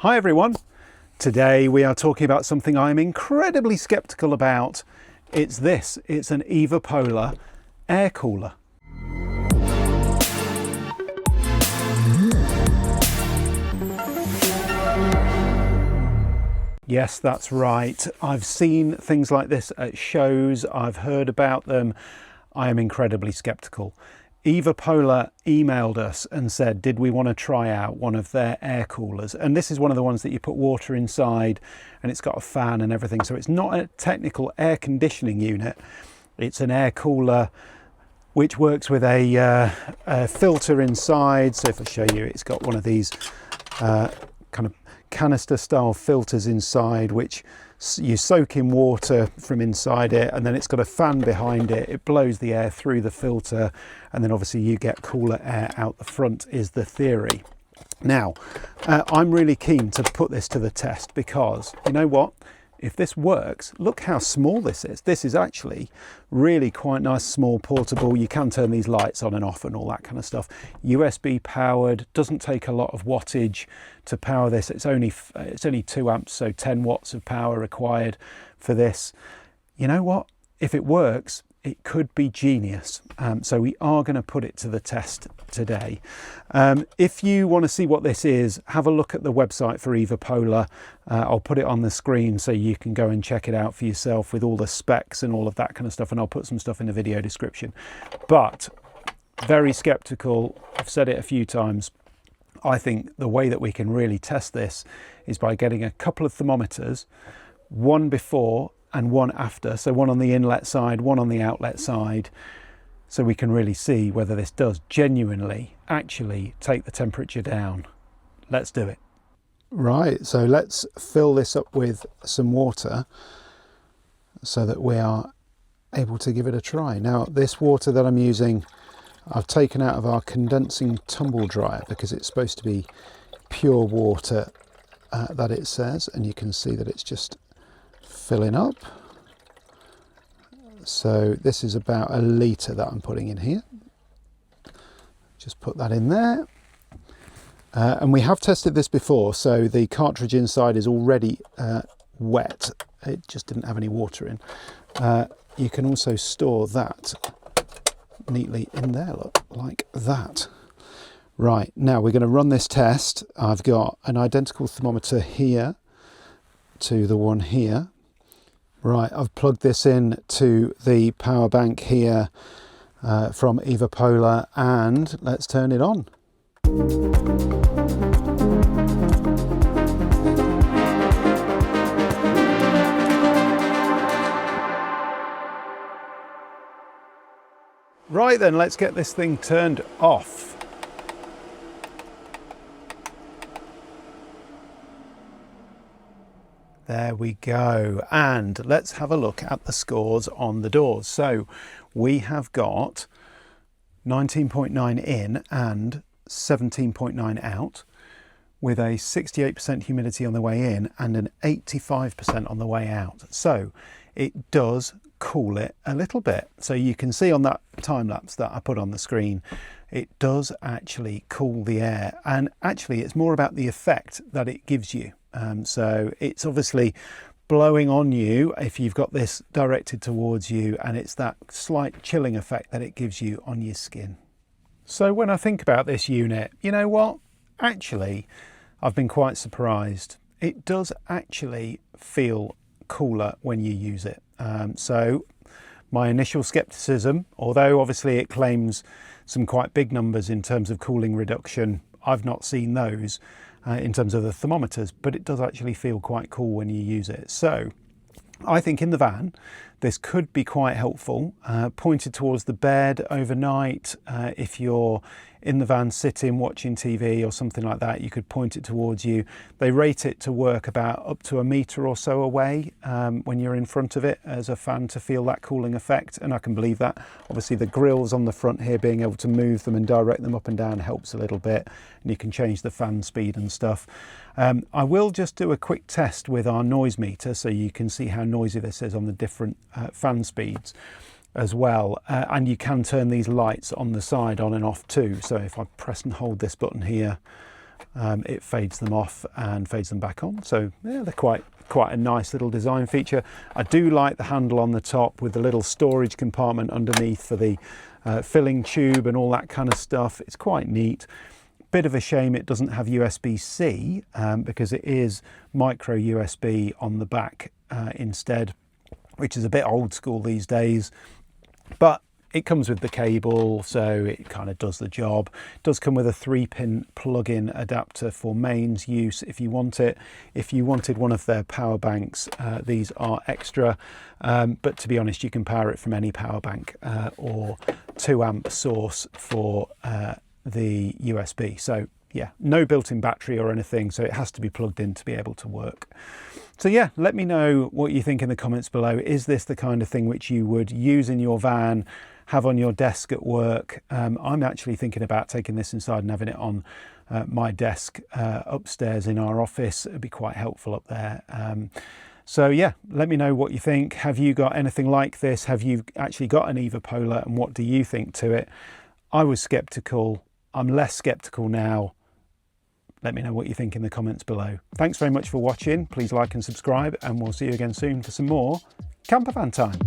Hi everyone. Today we are talking about something I'm incredibly skeptical about. It's an EvaPolar air cooler. Yes, that's right. I've seen things like this at shows. I've heard about them. I am incredibly skeptical. EvaPolar emailed us and said, did we want to try out one of their air coolers? And this is one of the ones that you put water inside and it's got a fan and everything. So it's not a technical air conditioning unit. It's an air cooler which works with a filter inside. So if I show you, it's got one of these kind of canister style filters inside, which you soak in water from inside it, and then it's got a fan behind it. It blows the air through the filter, and then obviously you get cooler air out the front, is the theory. Now, I'm really keen to put this to the test because, you know what? If this works, look how small this is. This is actually really quite nice, small, portable. You can turn these lights on and off and all that kind of stuff. USB powered, doesn't take a lot of wattage to power this. It's only 2 amps, so 10 watts of power required for this. You know what? If it works, it could be genius. So we are going to put it to the test today. If you want to see what this is, have a look at the website for EvaPolar. I'll put it on the screen so you can go and check it out for yourself with all the specs and all of that kind of stuff, and I'll put some stuff in the video description. But very skeptical. I've said it a few times. I think the way that we can really test this is by getting a couple of thermometers, one before and one after, so one on the inlet side, one on the outlet side, so we can really see whether this does genuinely actually take the temperature down. Let's do it. Right, so let's fill this up with some water so that we are able to give it a try. Now, this water that I'm using, I've taken out of our condensing tumble dryer because it's supposed to be pure water, that it says, and you can see that it's just filling up. So this is about 1 litre that I'm putting in here. Just put that in there. And we have tested this before, so the cartridge inside is already wet. It just didn't have any water in. You can also store that neatly in there, look, like that. Right, now we're going to run this test. I've got an identical thermometer here to the one here. Right, I've plugged this in to the power bank here from EvaPolar, and let's turn it on. Right then, let's get this thing turned off. There we go, and let's have a look at the scores on the doors. So we have got 19.9 in and 17.9 out, with a 68% humidity on the way in and an 85% on the way out. So it does cool it a little bit. So you can see on that time lapse that I put on the screen, it does actually cool the air, and actually it's more about the effect that it gives you. So it's obviously blowing on you if you've got this directed towards you, and it's that slight chilling effect that it gives you on your skin. So when I think about this unit, you know what? Actually, I've been quite surprised. It does actually feel cooler when you use it. So my initial skepticism, although obviously it claims some quite big numbers in terms of cooling reduction, I've not seen those in terms of the thermometers, but it does actually feel quite cool when you use it. So I think in the van, this could be quite helpful, pointed towards the bed overnight. If you're in the van sitting watching TV or something like that, you could point it towards you. They rate it to work about up to 1 metre or so away when you're in front of it as a fan to feel that cooling effect, and I can believe that. Obviously the grills on the front here, being able to move them and direct them up and down helps a little bit, and you can change the fan speed and stuff. I will just do a quick test with our noise meter so you can see how noisy this is on the different fan speeds as well, and you can turn these lights on the side on and off too. So if I press and hold this button here, it fades them off and fades them back on. So yeah, they're quite a nice little design feature. I do like the handle on the top with the little storage compartment underneath for the filling tube and all that kind of stuff. It's quite neat. Bit of a shame it doesn't have USB-C because it is micro USB on the back instead, which is a bit old school these days, but it comes with the cable, so it kind of does the job. It does come with a 3-pin plug-in adapter for mains use if you want it. If you wanted one of their power banks, these are extra, but to be honest, you can power it from any power bank or 2-amp source for the USB. So yeah, no built-in battery or anything, so it has to be plugged in to be able to work. So yeah, let me know what you think in the comments below. Is this the kind of thing which you would use in your van, have on your desk at work? I'm actually thinking about taking this inside and having it on my desk upstairs in our office. It'd be quite helpful up there. So yeah, let me know what you think. Have you got anything like this? Have you actually got an EvaPolar, and what do you think to it? I was skeptical. I'm less skeptical now. Let me know what you think in the comments below. Thanks very much for watching. Please like and subscribe, and we'll see you again soon for some more Campervan Time.